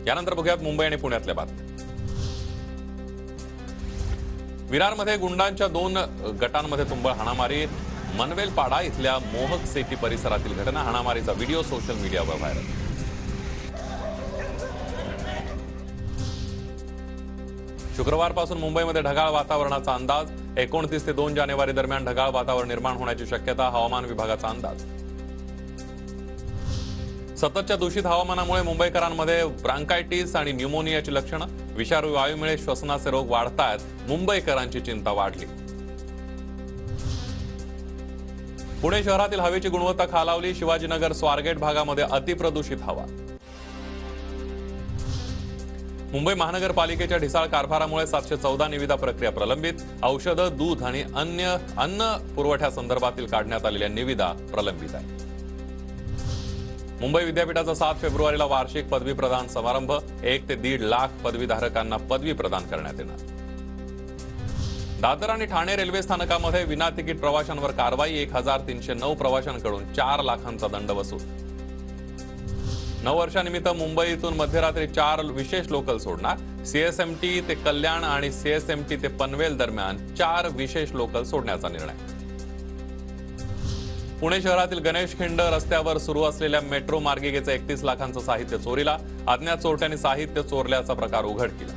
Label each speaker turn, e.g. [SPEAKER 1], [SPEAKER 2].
[SPEAKER 1] यानंतर बघूयात मुंबई आणि पुण्यातल्या बातम्या। विरारमध्ये गुंडांच्या 2 गटांमध्ये तुंबळ हाणामारी। मनवेलपाडा इथल्या मोहक सेटी परिसरातील घटना। हाणामारीचा व्हिडिओ सोशल मीडियावर व्हायरल। शुक्रवारपासून मुंबईमध्ये ढगाळ वातावरणाचा अंदाज। 29 ते 2 जानेवारी दरम्यान ढगाळ वातावरण निर्माण होण्याची शक्यता, हवामान विभागाचा अंदाज। सततच्या दूषित हवामानामुळे मुंबईकरांमध्ये ब्रांकायटिस आणि न्यूमोनियाची लक्षणं। विषारू वायूमुळे श्वसनाचे रोग वाढतायत। मुंबईकरांची चिंता वाढली। पुणे शहरातील हवेची गुणवत्ता खालावली। शिवाजीनगर स्वारगेट भागामध्ये अतिप्रदूषित हवा। मुंबई महानगरपालिकेच्या ढिसाळ कारभारामुळे 714 निविदा प्रक्रिया प्रलंबित। औषधं, दूध आणि अन्न पुरवठ्यासंदर्भातील काढण्यात आलेल्या निविदा प्रलंबित आहेत। मुंबई विद्यापीठाचा 7 फेब्रुवारीला वार्षिक पदवी प्रदान समारंभ। 1 ते 1.5 लाख पदवीधारकांना पदवी प्रदान करण्यात येणार। दादर आणि ठाणे रेल्वे स्थानकामध्ये विना तिकीट प्रवाशांवर कारवाई। 1309 प्रवाशांकडून 4 लाखांचा दंड वसूल। नववर्षानिमित्त मुंबईतून मध्यरात्री 4 विशेष लोकल सोडणार। सीएसएमटी ते कल्याण आणि सीएसएमटी ते पनवेल दरम्यान 4 विशेष लोकल सोडण्याचा निर्णय। पुणे शहरातील गणेशखिंड रस्त्यावर सुरू असलेल्या मेट्रो मार्गिकेचे 31 लाखांचं साहित्य चोरीला। अज्ञात चोरट्यांनी साहित्य चोरल्याचा प्रकार उघडकीला।